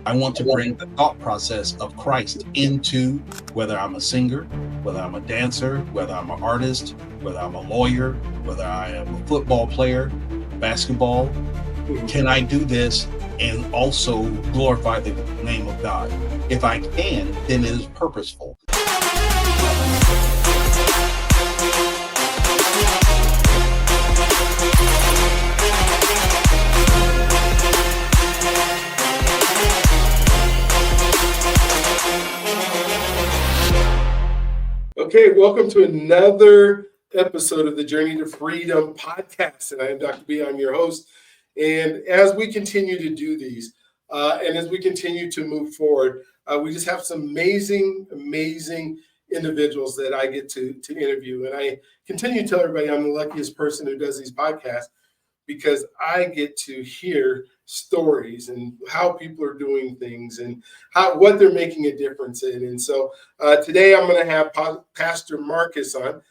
I want to bring the thought process of Christ into whether I'm a singer, whether I'm a dancer, whether I'm an artist, whether I'm a lawyer, whether I am a football player, basketball. Can I do this and also glorify the name of God? If I can, then it is purposeful. Okay, welcome to another episode of the Journey to Freedom podcast. And I am Dr. B, I'm your host. And as we continue to do these, and as we continue to move forward, we just have some amazing individuals that I get to interview. And I continue to tell everybody I'm the luckiest person who does these podcasts because I get to hear stories and how people are doing things and what they're making a difference in. And so today I'm going to have Pastor Marcus on.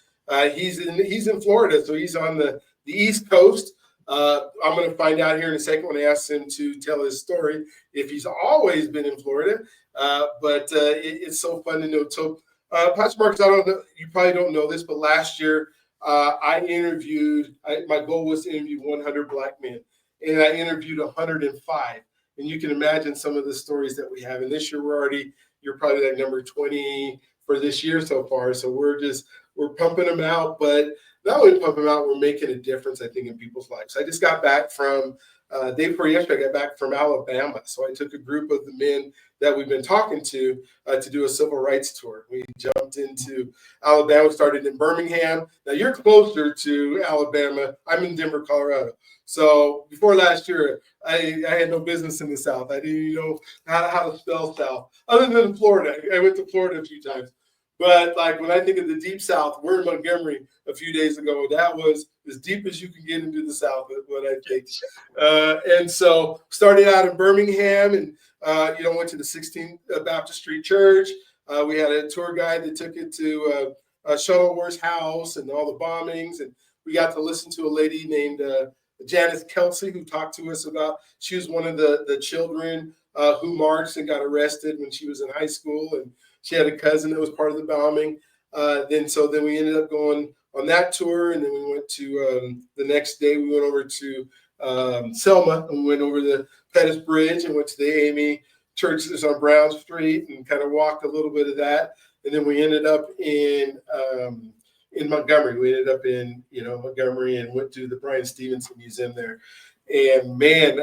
He's in Florida, so he's on the East Coast. I'm going to find out here in a second when I ask him to tell his story if he's always been in Florida. But it's so fun to know. So Pastor Marcus, I don't know, you probably don't know this, but last year I interviewed. My goal was to interview 100 Black men. And I interviewed 105. And you can imagine some of the stories that we have. And this year you're probably like number 20 for this year so far. So we're pumping them out. But not only pumping them out, we're making a difference, I think, in people's lives. I just got back from, day before yesterday, I got back from Alabama. So I took a group of the men that we've been talking to do a civil rights tour. We jumped into Alabama, started in Birmingham. Now you're closer to Alabama. I'm in Denver, Colorado. So before last year, I had no business in the South. I didn't even know how to spell South, other than Florida. I went to Florida a few times. But like when I think of the deep South, we're in Montgomery a few days ago. That was as deep as you can get into the South, what I think. And so started out in Birmingham and, went to the 16th Baptist Street Church. We had a tour guide that took it to Shuttleworth's house and all the bombings. And we got to listen to a lady named Janice Kelsey, who talked to us about, she was one of the children who marched and got arrested when she was in high school. And she had a cousin that was part of the bombing. Then we ended up going on that tour. And then we went to the next day, we went over to Selma and we went over the Pettus Bridge and went to the AME church that's on Brown Street and kind of walked a little bit of that. And then we ended up in Montgomery. We ended up in, Montgomery and went to the Bryan Stevenson Museum there. And man,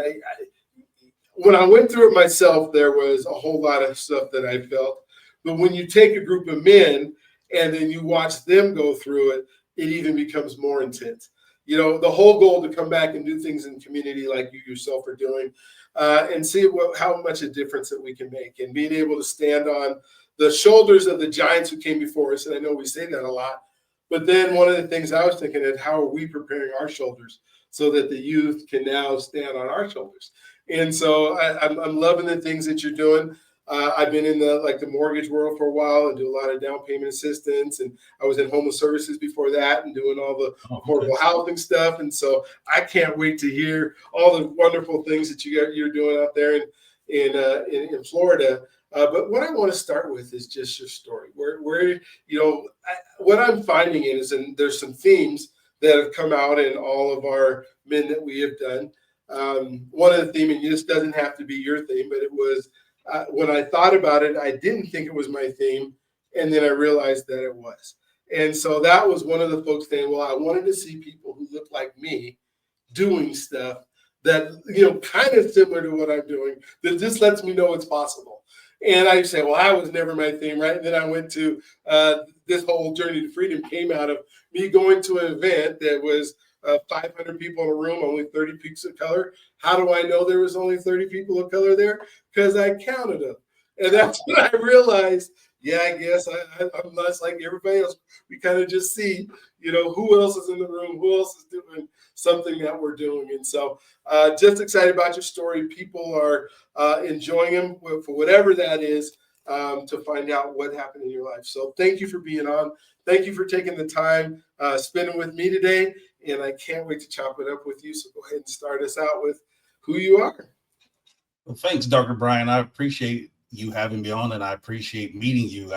when I went through it myself, there was a whole lot of stuff that I felt. But when you take a group of men and then you watch them go through it, it even becomes more intense. The whole goal to come back and do things in community like you yourself are doing and see how much a difference that we can make and being able to stand on the shoulders of the giants who came before us. And I know we say that a lot. But then one of the things I was thinking is how are we preparing our shoulders so that the youth can now stand on our shoulders? And so I'm loving the things that you're doing. I've been in the mortgage world for a while and do a lot of down payment assistance. And I was in homeless services before that and doing all the affordable housing stuff. And so I can't wait to hear all the wonderful things that you're doing out there in Florida. But what I want to start with is just your story. Where what I'm finding and there's some themes that have come out in all of our men that we have done. One of the themes, and this doesn't have to be your theme, but it was when I thought about it, I didn't think it was my theme, and then I realized that it was. And so that was one of the folks saying, well, I wanted to see people who look like me doing stuff that, kind of similar to what I'm doing, that just lets me know it's possible. And I say, well, that was never my theme, right? And then I went to this whole journey to freedom came out of me going to an event that was 500 people in a room, only 30 people of color. How do I know there was only 30 people of color there? Because I counted them. And that's when I realized, yeah, I guess I'm less like everybody else. We kind of just see, who else is in the room, who else is doing something that we're doing. And so just excited about your story. People are enjoying them for whatever that is to find out what happened in your life. So thank you for being on. Thank you for taking the time spending with me today. And I can't wait to chop it up with you. So go ahead and start us out with who you are. Well, thanks, Dr. Brian. I appreciate you having me on, and I appreciate meeting you.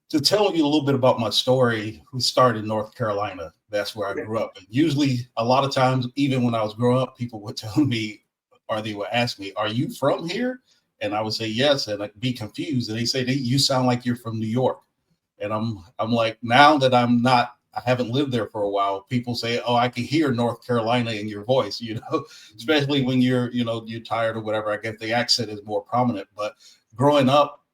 To tell you a little bit about my story, we started in North Carolina. That's where I grew up. And usually, a lot of times, even when I was growing up, people would tell me, or they would ask me, "Are you from here?" And I would say yes, and I'd be confused. And they say, "You sound like you're from New York." And I'm like, now that I'm not, I haven't lived there for a while. People say, "Oh, I can hear North Carolina in your voice," especially when you're tired or whatever. I guess the accent is more prominent. But growing up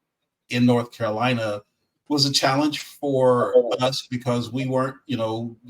in North Carolina was a challenge for us because we weren't,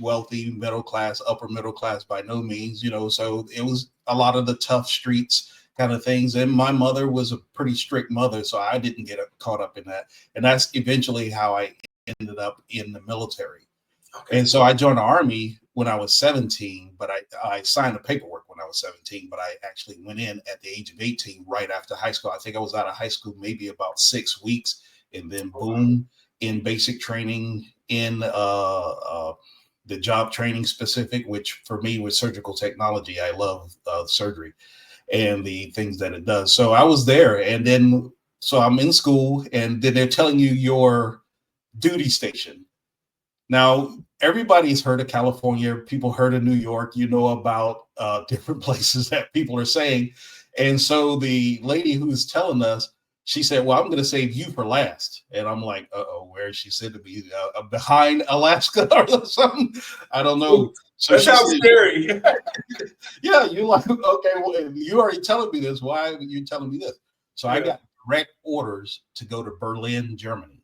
wealthy, middle class, upper middle class by no means, so it was a lot of the tough streets kind of things. And my mother was a pretty strict mother, so I didn't get caught up in that. And that's eventually how I ended up in the military. Okay. And so I joined the Army when I was 17, but I signed the paperwork when I was 17, but I actually went in at the age of 18 right after high school. I think I was out of high school maybe about 6 weeks, and then boom, in basic training in the job training specific, which for me was surgical technology. I love surgery and the things that it does. So I was there, and then so I'm in school, and then they're telling you your duty station. Now, everybody's heard of California. People heard of New York. About different places that people are saying. And so the lady who's telling us, she said, "Well, I'm going to save you for last." And I'm like, "Uh-oh, where is she said to be? Behind Alaska or something?" I don't know. So that sounds scary. Yeah, you're like, okay, well, you already telling me this. Why are you telling me this? So I got direct orders to go to Berlin, Germany.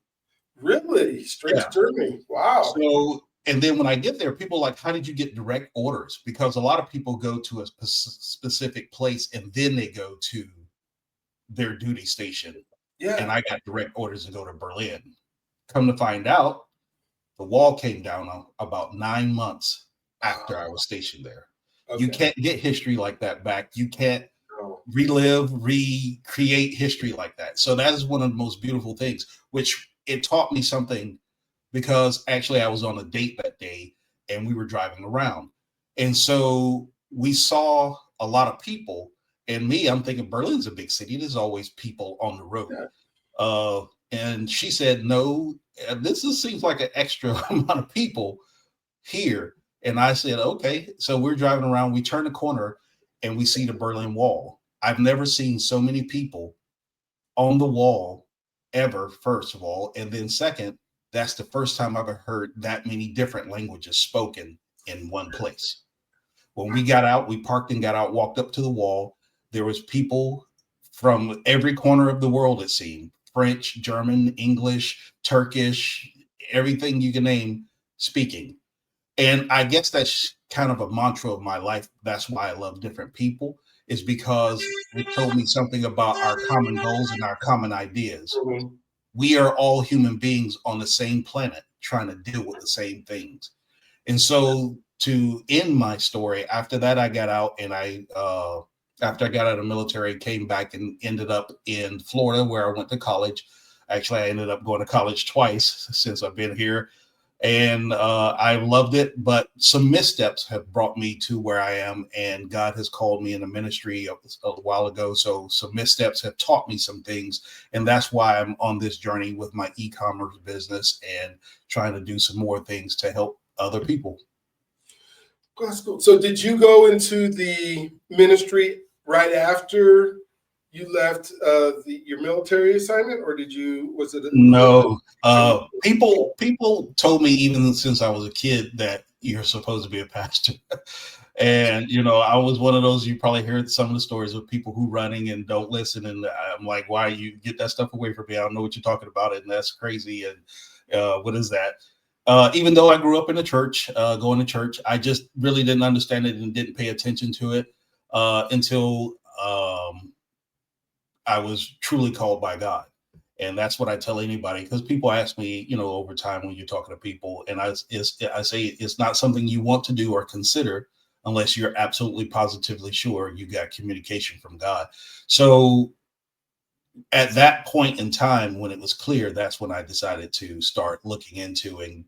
Really? Straight to Germany? Wow. So, and then when I get there, people are like, "How did you get direct orders?" Because a lot of people go to a specific place and then they go to their duty station. Yeah. And I got direct orders to go to Berlin. Come to find out, the wall came down about 9 months after I was stationed there. Okay. You can't get history like that back. You can't recreate history like that. So that is one of the most beautiful things, which it taught me something, because actually I was on a date that day and we were driving around. And so we saw a lot of people. And me, I'm thinking Berlin's a big city. There's always people on the road. Yeah. And she said, "No, this seems like an extra amount of people here." And I said, "Okay." So we're driving around. We turn the corner and we see the Berlin Wall. I've never seen so many people on the wall ever, first of all. And then second, that's the first time I've ever heard that many different languages spoken in one place. When we got out, we parked and got out, walked up to the wall. There was people from every corner of the world, it seemed. French, German, English, Turkish, everything you can name, speaking. And I guess that's kind of a mantra of my life. That's why I love different people, is because it told me something about our common goals and our common ideas. Mm-hmm. We are all human beings on the same planet trying to deal with the same things. And so to end my story, after that, I got out, and after I got out of the military, came back and ended up in Florida, where I went to college. Actually, I ended up going to college twice since I've been here. And I loved it, but some missteps have brought me to where I am, and God has called me in the ministry a while ago. So some missteps have taught me some things, and that's why I'm on this journey with my e-commerce business and trying to do some more things to help other people. That's cool. So did you go into the ministry right after you left your military assignment, or was it? No. People told me even since I was a kid that you're supposed to be a pastor. And, I was one of those, you probably heard some of the stories of people who running and don't listen. And I'm like, "Why you get that stuff away from me? I don't know what you're talking about. And that's crazy. And what is that?" Even though I grew up in the church, going to church, I just really didn't understand it and didn't pay attention to it until I was truly called by God. And that's what I tell anybody, because people ask me, over time when you're talking to people, and I say it's not something you want to do or consider unless you're absolutely positively sure you got communication from God. So at that point in time, when it was clear, that's when I decided to start looking into and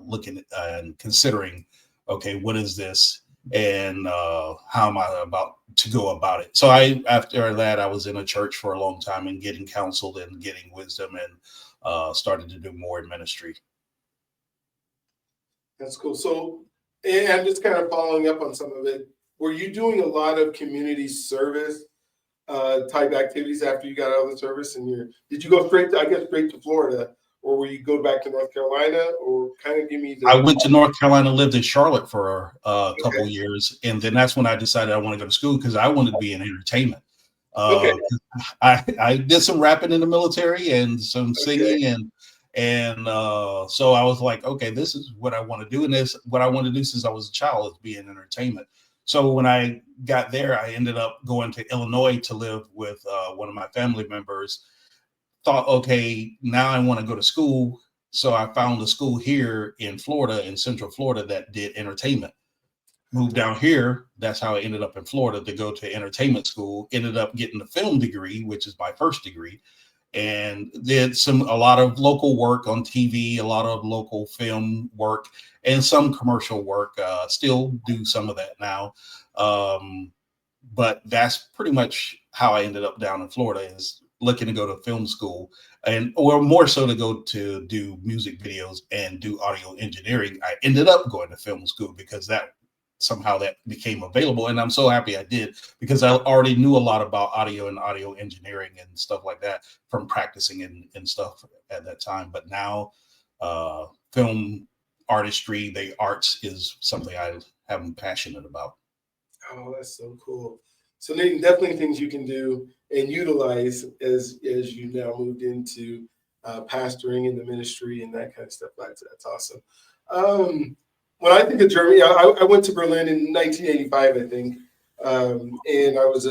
looking and considering, okay, what is this? and how am I about to go about it. So after that, I was in a church for a long time and getting counseled and getting wisdom, and started to do more in ministry. That's cool. So, and I'm just kind of following up on some of it. Were you doing a lot of community service type activities after you got out of the service? And did you go straight to Florida, or were you go back to North Carolina, or kind of give me the? I went to North Carolina, lived in Charlotte for a couple Okay. years, and then that's when I decided I want to go to school because I wanted to be in entertainment. Okay. I did some rapping in the military and some singing, and so I was like, okay, this is what I want to do, and this what I want to do since I was a child is be in entertainment. So when I got there, I ended up going to Illinois to live with one of my family members. Thought, okay, now I want to go to school. So I found a school here in Florida, in Central Florida, that did entertainment. Moved down here. That's how I ended up in Florida to go to entertainment school. Ended up getting a film degree, which is my first degree, and did a lot of local work on TV, a lot of local film work, and some commercial work. Still do some of that now. But that's pretty much how I ended up down in Florida, is looking to go to film school, or more so to go to do music videos and do audio engineering. I ended up going to film school because that became available, and I'm so happy I did, because I already knew a lot about audio and audio engineering and stuff like that from practicing and stuff at that time. But now film artistry, the arts, is something I am passionate about. Oh, that's so cool. So definitely things you can do and utilize as you now moved into pastoring in the ministry and that kind of stuff. That's awesome. When I think of Germany, I went to Berlin in 1985, I think, and I was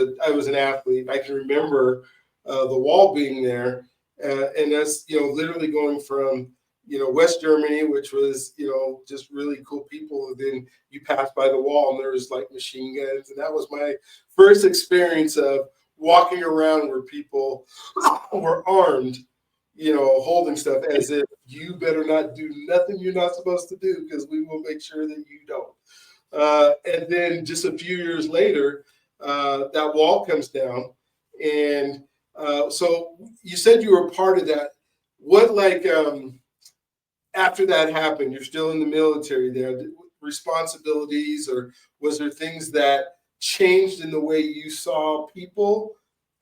an athlete. I can remember the wall being there, and that's literally going from West Germany, which was just really cool people, and then you pass by the wall and there was like machine guns, and that was my first experience of walking around where people were armed, holding stuff, as if you better not do nothing you're not supposed to do, because we will make sure that you don't. And then just a few years later, that wall comes down, and so you said you were part of that. What, like, after that happened, you're still in the military there, responsibilities, or was there things that changed in the way you saw people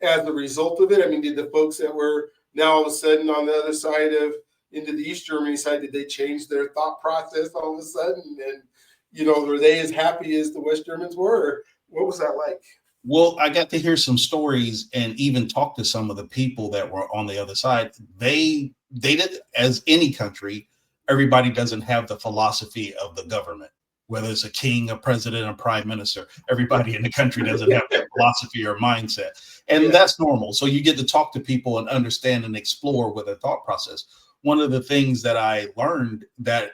as a result of it? I mean, did the folks that were now all of a sudden on the other side of into the East Germany side, did they change their thought process all of a sudden? And were they as happy as the West Germans were? Or what was that like? Well, I got to hear some stories and even talk to some of the people that were on the other side. They did, as any country, everybody doesn't have the philosophy of the government, whether it's a king, a president, a prime minister. Everybody in the country doesn't have that philosophy or mindset. And that's normal. So you get to talk to people and understand and explore with their thought process. One of the things that I learned, that,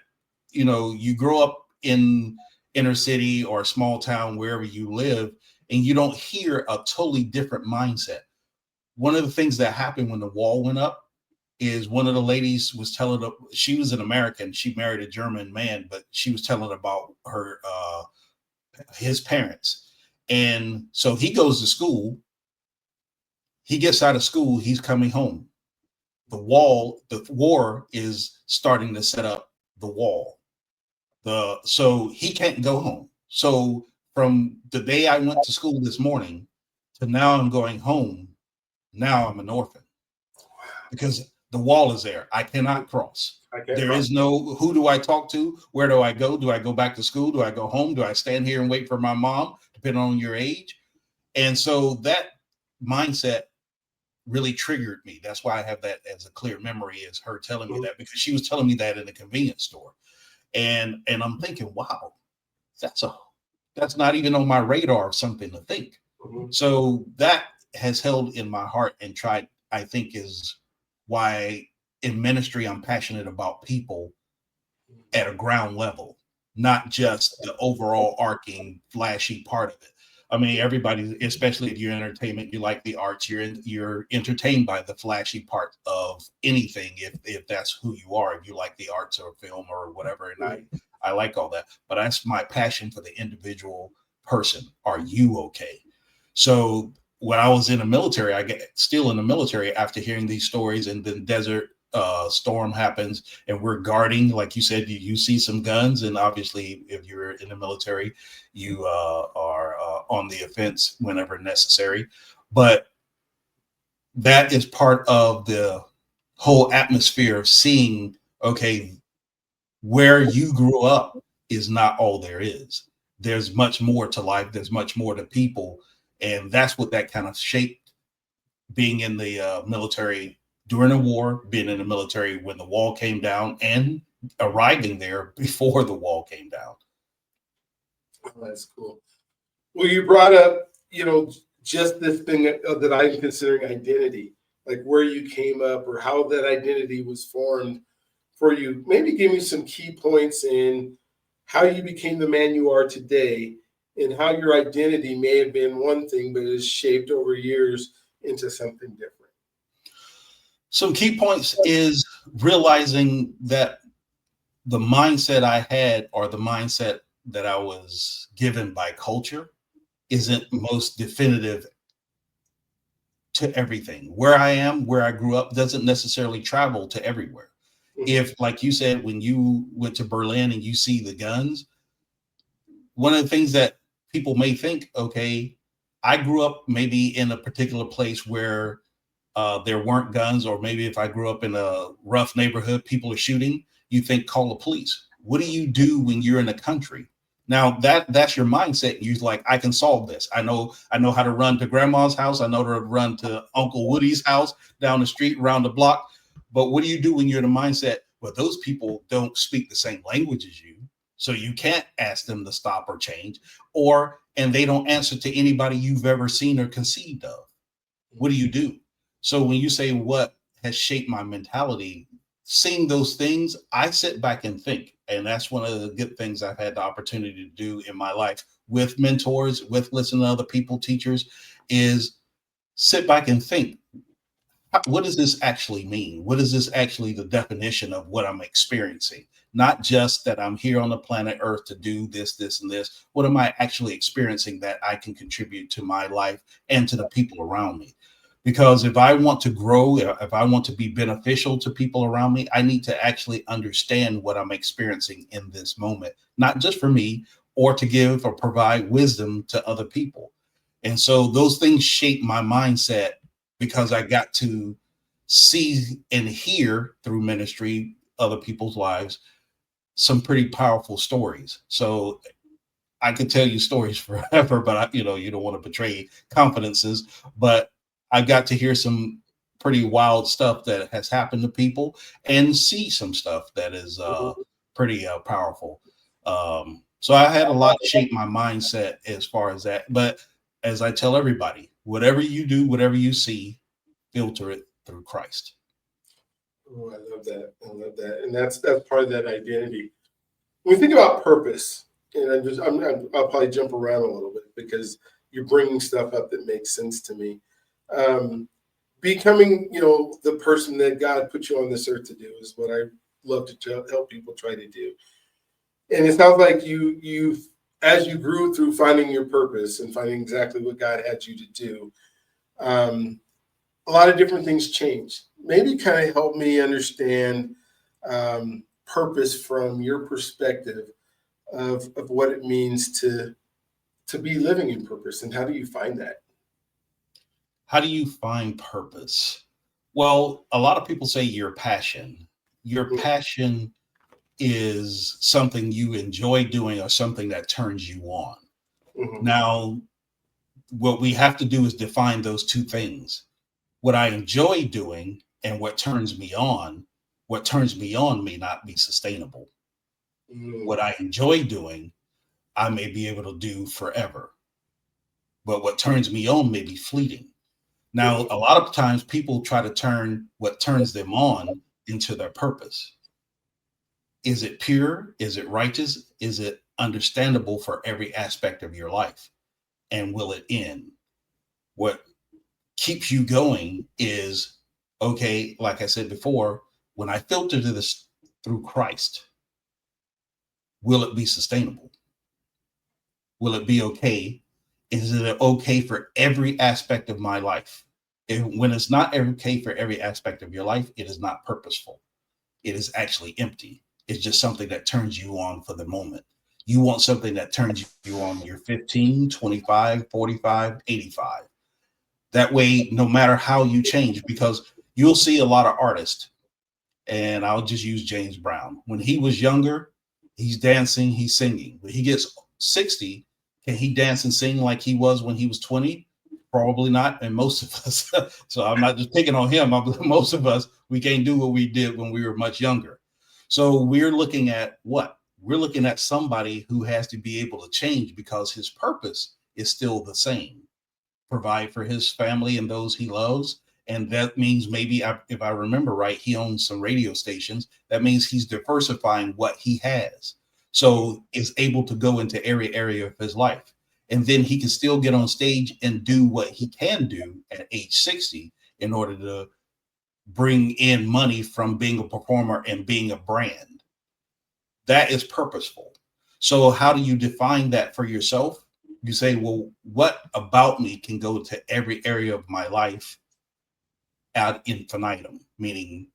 you grow up in inner city or a small town, wherever you live, and you don't hear a totally different mindset. One of the things that happened when the wall went up is one of the ladies was telling, she was an American, she married a German man, but she was telling about her, his parents. And so he goes to school, he gets out of school, he's coming home. The war is starting to set up the wall. So he can't go home. So from the day I went to school this morning to now I'm going home, now I'm an orphan, because the wall is there. I cannot cross. There is no, who do I talk to? Where do I go? Do I go back to school? Do I go home? Do I stand here and wait for my mom, depending on your age? And so that mindset really triggered me. That's why I have that as a clear memory, is her telling me that, because she was telling me that in a convenience store. And I'm thinking, wow, that's not even on my radar of something to think. So that has held in my heart and tried, I think, is why in ministry I'm passionate about people at a ground level, not just the overall arcing flashy part of it. I mean, everybody, especially if you're in entertainment, you like the arts, you're entertained by the flashy part of anything, if that's who you are, if you like the arts or film or whatever. And I like all that, but that's my passion for the individual person. Are you okay? So when I was in the military, I get still in the military after hearing these stories, and then desert storm happens, and we're guarding, like you said, you see some guns, and obviously, if you're in the military, you are on the offense whenever necessary. But that is part of the whole atmosphere of seeing, okay, where you grew up is not all there is. There's much more to life. There's much more to people. And that's what that kind of shaped being in the military during the war, being in the military when the wall came down, and arriving there before the wall came down. Oh, that's cool. Well, you brought up, just this thing that I'm considering identity, like where you came up or how that identity was formed for you. Maybe give me some key points in how you became the man you are today, and how your identity may have been one thing, but is shaped over years into something different. Some key points is realizing that the mindset I had, or the mindset that I was given by culture, isn't most definitive to everything. Where I am, where I grew up, doesn't necessarily travel to everywhere. If, like you said, when you went to Berlin and you see the guns, one of the things that people may think, okay, I grew up maybe in a particular place where there weren't guns, or maybe if I grew up in a rough neighborhood, people are shooting, you think call the police. What do you do when you're in a country? Now that's your mindset. You're like, I can solve this. I know how to run to grandma's house. I know how to run to Uncle Woody's house down the street, around the block. But what do you do when you're in a mindset where those people don't speak the same language as you? So you can't ask them to stop or change, and they don't answer to anybody you've ever seen or conceived of. What do you do? So when you say what has shaped my mentality, seeing those things, I sit back and think. And that's one of the good things I've had the opportunity to do in my life with mentors, with listening to other people, teachers, is sit back and think, what does this actually mean? What is this actually the definition of what I'm experiencing? Not just that I'm here on the planet Earth to do this, this, and this. What am I actually experiencing that I can contribute to my life and to the people around me? Because if I want to grow, if I want to be beneficial to people around me, I need to actually understand what I'm experiencing in this moment, not just for me, or to give or provide wisdom to other people. And so those things shape my mindset, because I got to see and hear through ministry, other people's lives, some pretty powerful stories. So I could tell you stories forever, but you don't want to betray confidences. But I got to hear some pretty wild stuff that has happened to people, and see some stuff that is pretty powerful. So I had a lot shape my mindset as far as that. But as I tell everybody, whatever you do, whatever you see, filter it through Christ. Oh, I love that. I love that. And that's part of that identity. When we think about purpose, and I'll probably jump around a little bit because you're bringing stuff up that makes sense to me. Becoming, the person that God put you on this earth to do is what I love to help people try to do. And it sounds like you as you grew through finding your purpose and finding exactly what God had you to do, a lot of different things changed. Maybe kind of help me understand purpose from your perspective of what it means to be living in purpose, and how do you find that? How do you find purpose? Well, a lot of people say your passion. Your passion is something you enjoy doing, or something that turns you on. Mm-hmm. Now, what we have to do is define those two things. What I enjoy doing and what turns me on may not be sustainable. Mm-hmm. What I enjoy doing, I may be able to do forever. But what turns me on may be fleeting. Now, a lot of times people try to turn what turns them on into their purpose. Is it pure? Is it righteous? Is it understandable for every aspect of your life? And will it end? What keeps you going is, okay, like I said before, when I filter this through Christ, will it be sustainable? Will it be okay? Is it okay for every aspect of my life? When it's not okay for every aspect of your life, it is not purposeful. It is actually empty. It's just something that turns you on for the moment. You want something that turns you on when you're 15, 25, 45, 85. That way, no matter how you change, because you'll see a lot of artists, and I'll just use James Brown. When he was younger, he's dancing, he's singing. When he gets 60, can he dance and sing like he was when he was 20? Probably not. And most of us, so I'm not just picking on him, most of us, we can't do what we did when we were much younger. So we're looking at what? We're looking at somebody who has to be able to change because his purpose is still the same. Provide for his family and those he loves. And that means maybe, if I remember right, he owns some radio stations. That means he's diversifying what he has. So is able to go into every area of his life. And then he can still get on stage and do what he can do at age 60 in order to bring in money from being a performer and being a brand. That is purposeful. So how do you define that for yourself? You say, well, what about me can go to every area of my life ad infinitum, meaning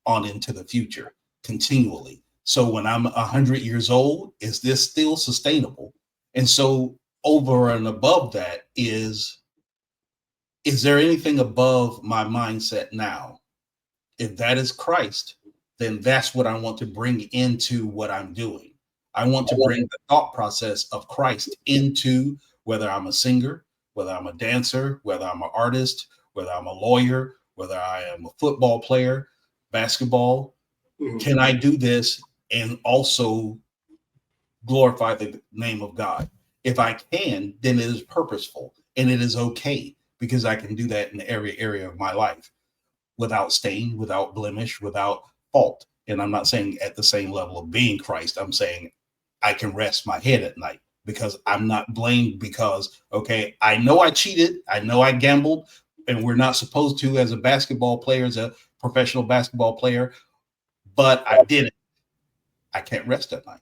on into the future continually. So when I'm 100 years old, is this still sustainable? And so over and above that is there anything above my mindset now? If that is Christ, then that's what I want to bring into what I'm doing. I want to bring the thought process of Christ into whether I'm a singer, whether I'm a dancer, whether I'm an artist, whether I'm a lawyer, whether I am a football player, basketball. Mm-hmm. Can I do this and also glorify the name of God? If I can, then it is purposeful and it is okay because I can do that in every area of my life without stain, without blemish, without fault. And I'm not saying at the same level of being Christ. I'm saying I can rest my head at night because I'm not blamed because, okay, I know I cheated. I know I gambled, and we're not supposed to as a basketball player, as a professional basketball player, but I did it. I can't rest at night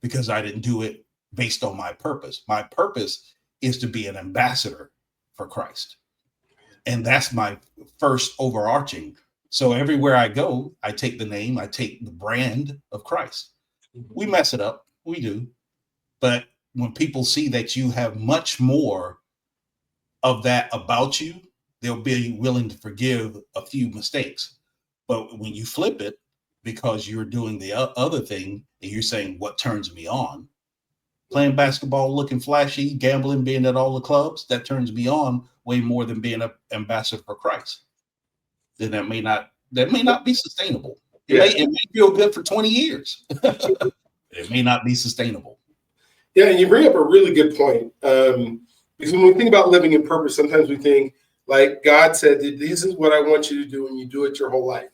because I didn't do it based on my purpose. My purpose is to be an ambassador for Christ. And that's my first overarching. So everywhere I go, I take the name, I take the brand of Christ. We mess it up. We do. But when people see that you have much more of that about you, they'll be willing to forgive a few mistakes. But when you flip it, because you're doing the other thing and you're saying, what turns me on? Playing basketball, looking flashy, gambling, being at all the clubs, that turns me on way more than being an ambassador for Christ. Then that may not be sustainable. It may feel good for 20 years. It may not be sustainable. Yeah, and you bring up a really good point. Because when we think about living in purpose, sometimes we think, like God said, this is what I want you to do, and you do it your whole life.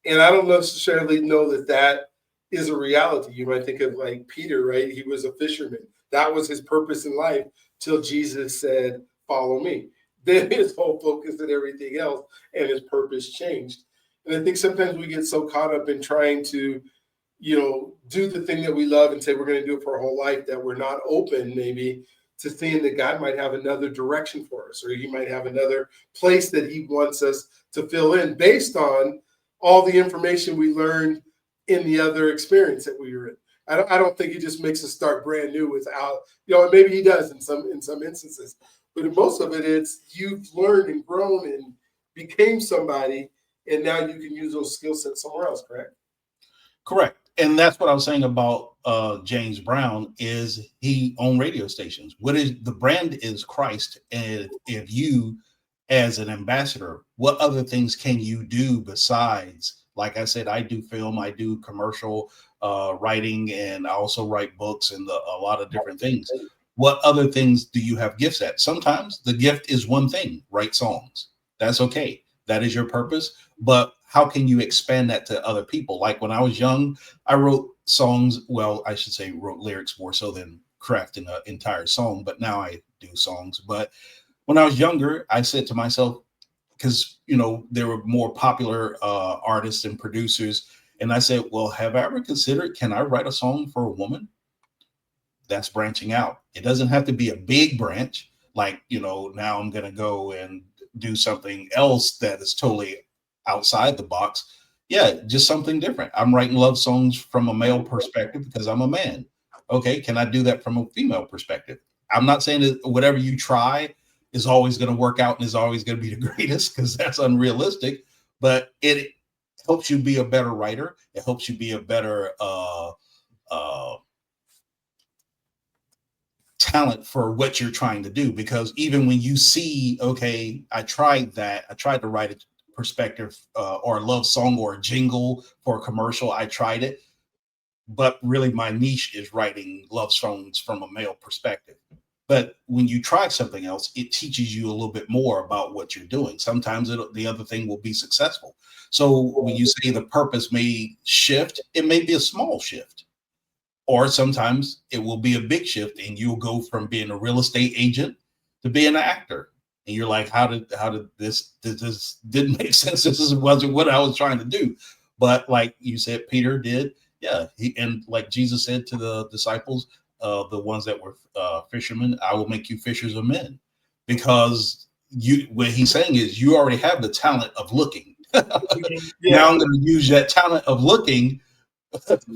And I don't necessarily know that is a reality. You might think of like Peter, right? He was a fisherman. That was his purpose in life till Jesus said, follow me. Then his whole focus and everything else and his purpose changed. And I think sometimes we get so caught up in trying to, do the thing that we love and say we're going to do it for our whole life that we're not open maybe to seeing that God might have another direction for us, or he might have another place that he wants us to fill in based on all the information we learned in the other experience that we were in. I don't think he just makes us start brand new without, maybe he does in some instances, but in most of it, it's you've learned and grown and became somebody, and now you can use those skill sets somewhere else, correct? Correct. And that's what I was saying about James Brown is he owned radio stations. What is the brand is Christ. And if you, as an ambassador, what other things can you do besides, like I said, I do film, I do commercial writing, and I also write books and a lot of different things. What other things do you have gifts at? Sometimes the gift is one thing, write songs. That's okay. That is your purpose. But how can you expand that to other people? Like when I was young, I wrote songs. Well, I should say wrote lyrics more so than crafting an entire song. But now I do songs. But when I was younger, I said to myself, because, there were more popular artists and producers, And I said, well, have I ever considered, can I write a song for a woman? That's branching out. It doesn't have to be a big branch. Like, now I'm going to go and do something else that is totally outside the box. Yeah, just something different. I'm writing love songs from a male perspective because I'm a man. Okay, can I do that from a female perspective? I'm not saying that whatever you try is always going to work out and is always going to be the greatest, because that's unrealistic, but it helps you be a better writer. It helps you be a better talent for what you're trying to do. Because even when you see, okay, I tried to write a perspective or a love song or a jingle for a commercial. I tried it, but really my niche is writing love songs from a male perspective. But when you try something else, it teaches you a little bit more about what you're doing. Sometimes the other thing will be successful. So when you say the purpose may shift, it may be a small shift. Or sometimes it will be a big shift, and you'll go from being a real estate agent to being an actor. And you're like, how did this didn't make sense. This wasn't what I was trying to do. But like you said, Peter did. Yeah. And like Jesus said to the disciples, the ones that were fishermen, I will make you fishers of men. Because what he's saying is you already have the talent of looking. Now I'm going to use that talent of looking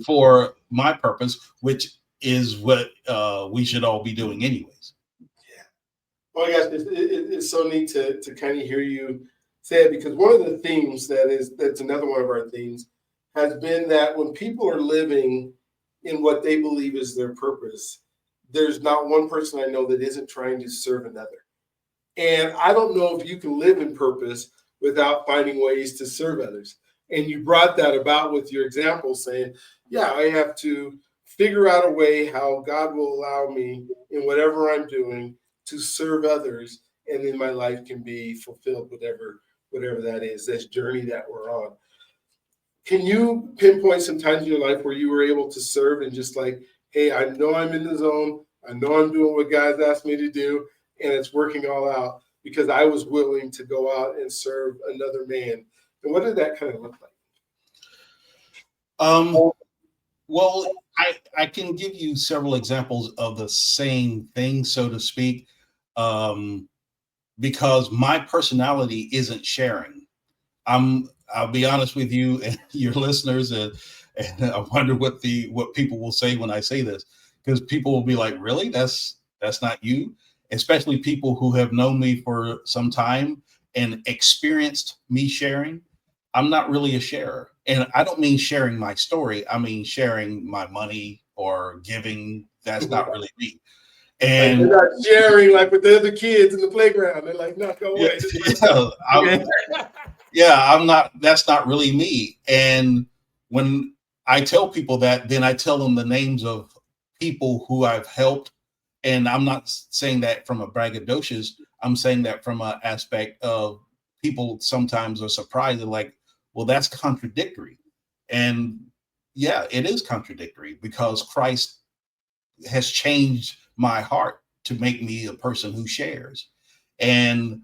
for my purpose, which is what we should all be doing anyways. Yeah. Oh my gosh, it's so neat to kind of hear you say it, because one of the themes that's another one of our themes has been that when people are living in what they believe is their purpose, there's not one person I know that isn't trying to serve another. And I don't know if you can live in purpose without finding ways to serve others. And you brought that about with your example, saying, yeah, I have to figure out a way how God will allow me in whatever I'm doing to serve others, and then my life can be fulfilled, whatever that is, this journey that we're on. Can you pinpoint some times in your life where you were able to serve and just like, hey, I know I'm in the zone, I know I'm doing what God's asked me to do, and it's working all out because I was willing to go out and serve another man? And what did that kind of look like? Well, I can give you several examples of the same thing, so to speak, because my personality isn't sharing. I'll be honest with you and your listeners, and I wonder what people will say when I say this, because people will be like, really? That's not you? Especially people who have known me for some time and experienced me sharing. I'm not really a sharer. And I don't mean sharing my story. I mean sharing my money or giving. That's not really me. And like they're not sharing like with the other kids in the playground. They're like, no, go away. I'm not. That's not really me. And when I tell people that, then I tell them the names of people who I've helped. And I'm not saying that from a braggadocious. I'm saying that from an aspect of people sometimes are surprised and like, well, that's contradictory. And yeah, it is contradictory because Christ has changed my heart to make me a person who shares. And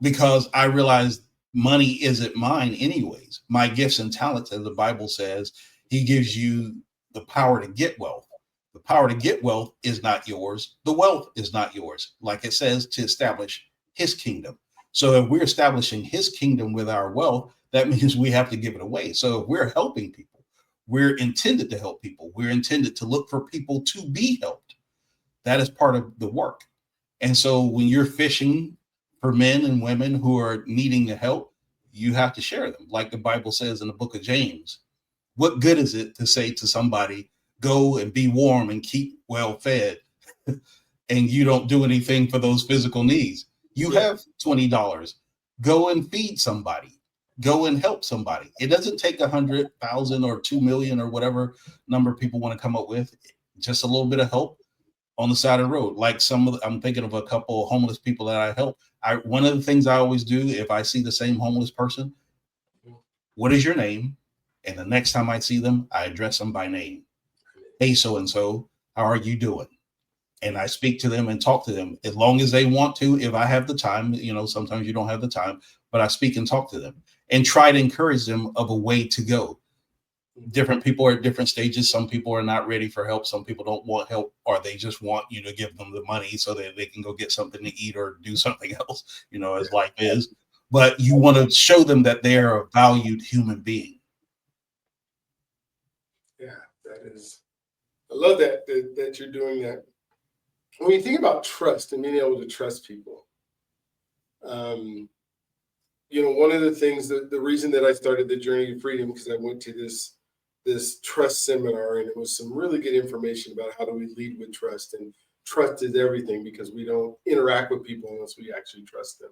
because I realized money isn't mine anyways. My gifts and talents, as the Bible says, he gives you the power to get wealth. The power to get wealth is not yours. The wealth is not yours. Like it says, to establish his kingdom. So if we're establishing his kingdom with our wealth, that means we have to give it away. So if we're helping people, we're intended to help people. We're intended to look for people to be helped. That is part of the work. And so when you're fishing for men and women who are needing the help, you have to share them. Like the Bible says in the book of James, what good is it to say to somebody, go and be warm and keep well fed, and you don't do anything for those physical needs? You have $20. Go and feed somebody. Go and help somebody. It doesn't take 100,000 or 2 million or whatever number people want to come up with. Just a little bit of help on the side of the road. Like I'm thinking of a couple of homeless people that I help. One of the things I always do, if I see the same homeless person, what is your name? And the next time I see them, I address them by name. Hey, so-and-so, how are you doing? And I speak to them and talk to them as long as they want to. If I have the time, sometimes you don't have the time, but I speak and talk to them and try to encourage them of a way to go. Different people are at different stages. Some people are not ready for help. Some people don't want help, or they just want you to give them the money so that they can go get something to eat or do something else, as life is. But you want to show them that they're a valued human being. Yeah, that is. I love that you're doing that. When you think about trust and being able to trust people, one of the things that the reason that I started the Journey to Freedom, because I went to this trust seminar, and it was some really good information about how do we lead with trust, and trust is everything because we don't interact with people unless we actually trust them.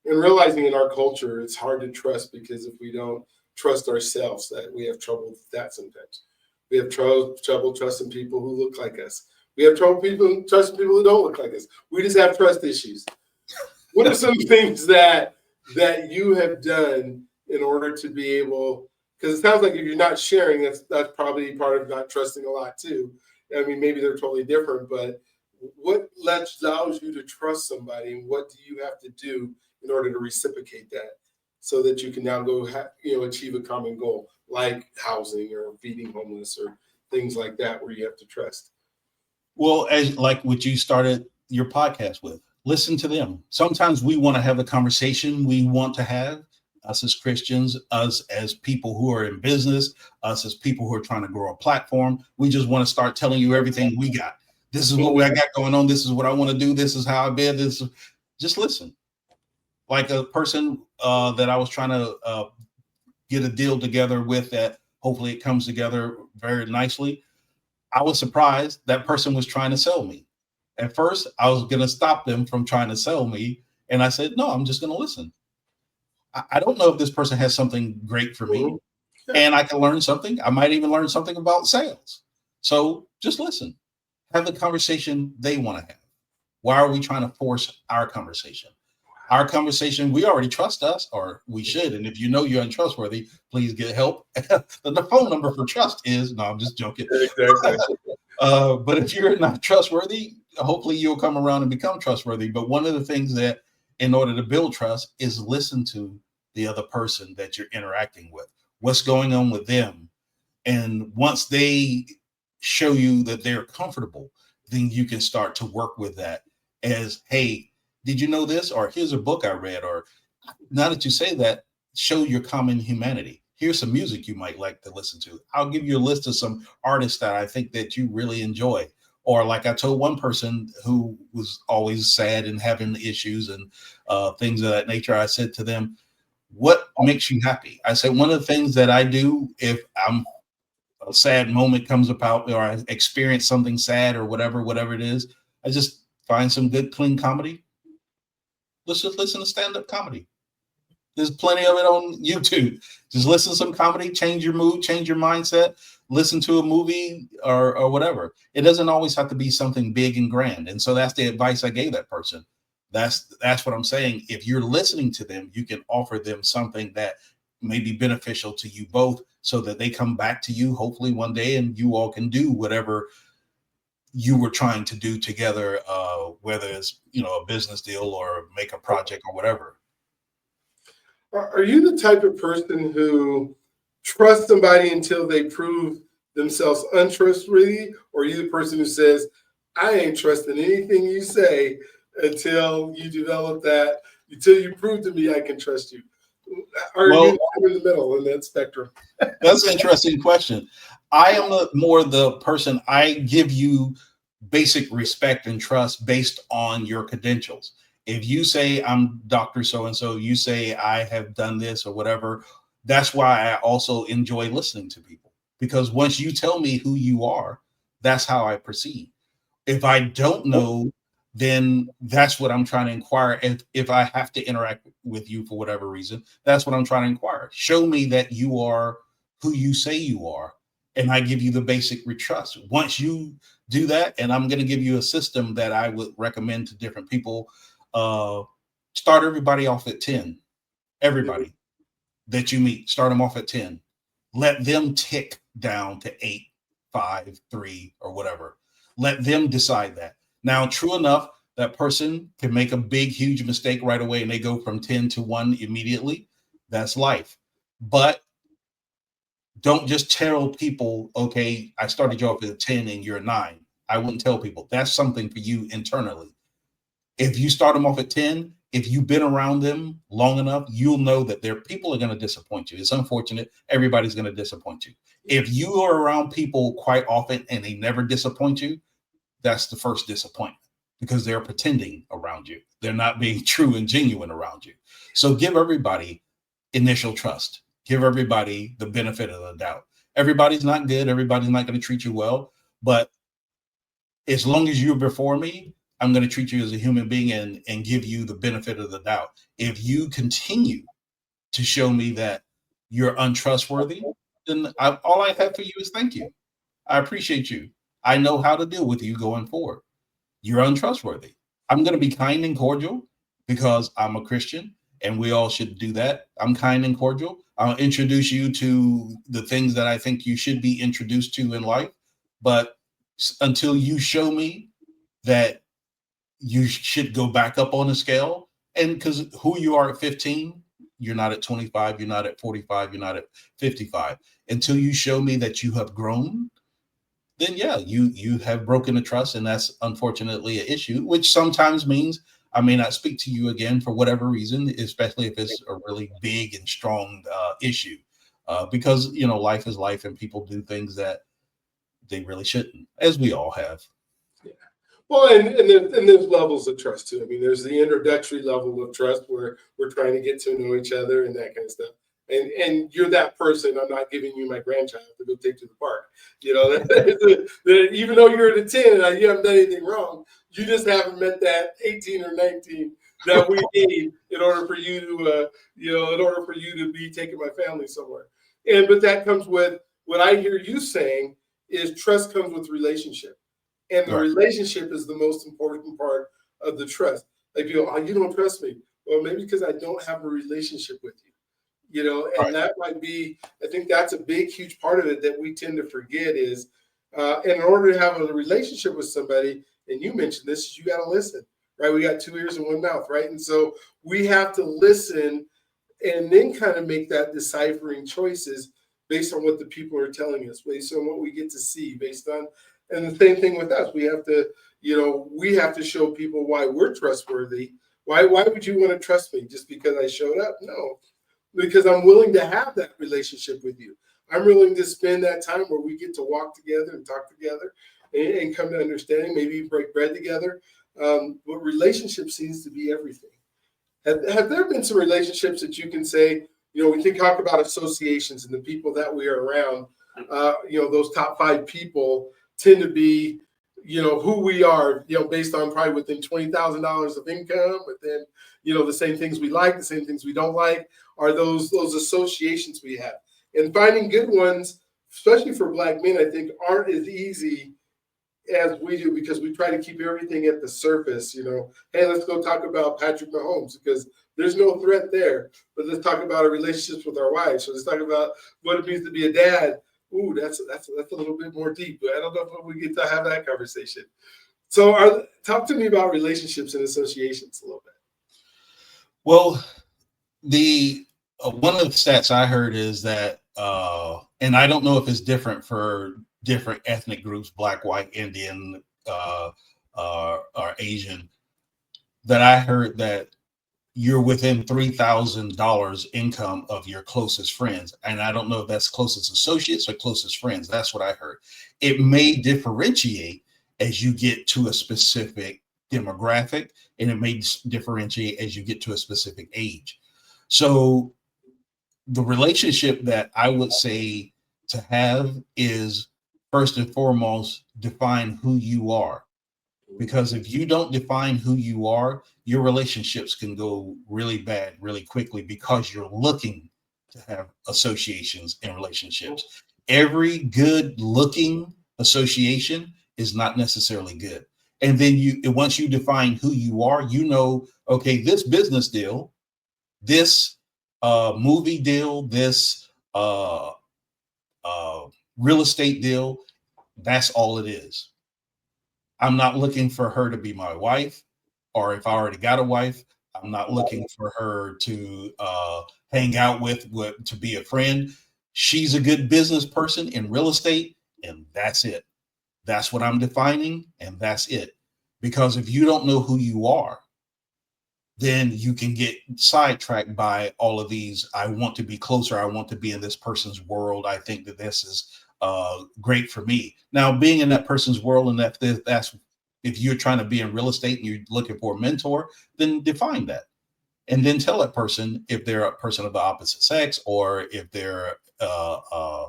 And realizing in our culture, it's hard to trust because if we don't trust ourselves, that we have trouble with that sometimes. We have trouble trusting people who look like us. We have trouble trusting people who don't look like us. We just have trust issues. What are some things that you have done in order to be able, because it sounds like if you're not sharing, that's probably part of not trusting a lot too. I mean, maybe they're totally different, but what allows you to trust somebody, and what do you have to do in order to reciprocate that so that you can now go achieve a common goal like housing or feeding homeless or things like that where you have to trust? Well, as like what you started your podcast with, listen to them. Sometimes we want to have the conversation we want to have, us as Christians, us as people who are in business, us as people who are trying to grow a platform. We just want to start telling you everything we got. This is what I got going on. This is what I want to do. This is how I've been. Just listen. Like a person that I was trying to get a deal together with, that hopefully it comes together very nicely. I was surprised that person was trying to sell me. At first, I was going to stop them from trying to sell me. And I said, no, I'm just going to listen. I don't know if this person has something great for me, and I can learn something. I might even learn something about sales. So just listen. Have the conversation they want to have. Why are we trying to force our conversation? Our conversation, we already trust us, or we should. And if you know you're untrustworthy, please get help. The phone number for trust is, no, I'm just joking. Exactly. But if you're not trustworthy, hopefully you'll come around and become trustworthy. But one of the things that, in order to build trust, is listen to the other person that you're interacting with. What's going on with them? And once they show you that they're comfortable, then you can start to work with that as, hey, did you know this? Or here's a book I read. Or now that you say that, show your common humanity. Here's some music you might like to listen to. I'll give you a list of some artists that I think that you really enjoy. Or like I told one person who was always sad and having issues and things of that nature, I said to them, what makes you happy? I said, one of the things that I do if a sad moment comes about, or I experience something sad or whatever it is, I just find some good, clean comedy. Let's just listen to stand-up comedy. There's plenty of it on YouTube. Just listen to some comedy, change your mood, change your mindset, listen to a movie or whatever. It doesn't always have to be something big and grand. And so that's the advice I gave that person. That's what I'm saying. If you're listening to them, you can offer them something that may be beneficial to you both, so that they come back to you hopefully one day and you all can do whatever you were trying to do together, whether it's, a business deal or make a project or whatever. Are you the type of person who trusts somebody until they prove themselves untrustworthy? Or are you the person who says, I ain't trusting anything you say until you develop that, until you prove to me I can trust you? Are you in the middle in that spectrum? That's an interesting question. I am more the person, I give you basic respect and trust based on your credentials. If you say I'm Dr. So-and-so, you say I have done this or whatever, that's why I also enjoy listening to people. Because once you tell me who you are, that's how I proceed. If I don't know, then that's what I'm trying to inquire. If I have to interact with you for whatever reason, that's what I'm trying to inquire. Show me that you are who you say you are, and I give you the basic trust. Once you do that, and I'm going to give you a system that I would recommend to different people. Start everybody off at 10. Everybody that you meet, start them off at 10. Let them tick down to 8, 5, 3, or whatever. Let them decide that. Now, true enough, that person can make a big, huge mistake right away and they go from 10 to 1 immediately. That's life. But Don't just tell people, okay, I started you off at a 10 and you're a 9. I wouldn't tell people. That's something for you internally. If you start them off at 10, if you've been around them long enough, you'll know that their people are going to disappoint you. It's unfortunate. Everybody's going to disappoint you. If you are around people quite often and they never disappoint you, that's the first disappointment, because they're pretending around you. They're not being true and genuine around you. So give everybody initial trust. Give everybody the benefit of the doubt. Everybody's not good. Everybody's not going to treat you well. But as long as you're before me, I'm going to treat you as a human being and give you the benefit of the doubt. If you continue to show me that you're untrustworthy, then all I have for you is thank you. I appreciate you. I know how to deal with you going forward. You're untrustworthy. I'm going to be kind and cordial because I'm a Christian and we all should do that. I'm kind and cordial. I'll introduce you to the things that I think you should be introduced to in life. But until you show me that you should go back up on the scale, and because who you are at 15, you're not at 25, you're not at 45, you're not at 55. Until you show me that you have grown, then yeah, you have broken the trust, and that's unfortunately an issue, which sometimes means I may not speak to you again for whatever reason, especially if it's a really big and strong issue, because life is life, and people do things that they really shouldn't, as we all have. Yeah. Well, and there's levels of trust too. I mean, there's the introductory level of trust where we're trying to get to know each other and that kind of stuff. And you're that person. I'm not giving you my grandchild to go take to the park. Even though you're at a 10 and you haven't done anything wrong, you just haven't met that 18 or 19 that we need in order for you to be taking my family somewhere. But that comes with what I hear you saying is trust comes with relationship. And the relationship is the most important part of the trust. Like, you don't trust me. Well, maybe because I don't have a relationship with you. And that might be, I think that's a big, huge part of it that we tend to forget is, in order to have a relationship with somebody, and you mentioned this, you got to listen, right? We got 2 ears and 1 mouth, right? And so we have to listen and then kind of make that deciphering choices based on what the people are telling us, based on what we get to see, and the same thing with us. We have to show people why we're trustworthy. Why would you want to trust me just because I showed up? No, because I'm willing to have that relationship with you. I'm willing to spend that time where we get to walk together and talk together and come to understanding, maybe break bread together. But relationship seems to be everything. Have there been some relationships that you can say, we can talk about associations and the people that we are around, those top 5 people tend to be, who we are, based on probably within $20,000 of income, within, the same things we like, the same things we don't like, are those associations we have. And finding good ones, especially for Black men, I think aren't as easy as we do because we try to keep everything at the surface. Hey, let's go talk about Patrick Mahomes because there's no threat there. But let's talk about our relationships with our wives. So let's talk about what it means to be a dad. Ooh, that's a little bit more deep. But I don't know if we get to have that conversation. So talk to me about relationships and associations a little bit. Well, the one of the stats I heard is that, and I don't know if it's different for different ethnic groups, Black, white, Indian, or Asian, that I heard that you're within $3,000 income of your closest friends. And I don't know if that's closest associates or closest friends. That's what I heard. It may differentiate as you get to a specific demographic, and it may differentiate as you get to a specific age. So the relationship that I would say to have is, first and foremost, define who you are. Because if you don't define who you are, your relationships can go really bad really quickly because you're looking to have associations and relationships. Every good looking association is not necessarily good. And then once you define who you are, okay, this business deal, this movie deal, this real estate deal, that's all it is. I'm not looking for her to be my wife, or if I already got a wife, I'm not looking for her to hang out with, to be a friend. she's a good business person in real estate, and that's it. That's what I'm defining, and that's it. Because if you don't know who you are, then you can get sidetracked by all of these. I want to be closer. I want to be in this person's world. I think that this is great for me. Now, being in that person's world, and that's if you're trying to be in real estate and you're looking for a mentor, then define that. And then tell that person if they're a person of the opposite sex, or if they're a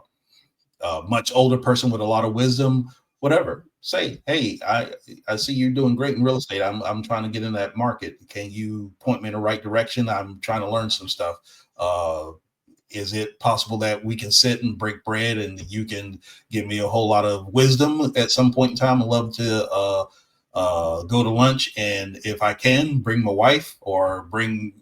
much older person with a lot of wisdom, whatever. Say, hey, I see you're doing great in real estate. I'm trying to get in that market. Can you point me in the right direction? I'm trying to learn some stuff. Is it possible that we can sit and break bread and you can give me a whole lot of wisdom at some point in time? I'd love to go to lunch, and if I can, bring my wife or bring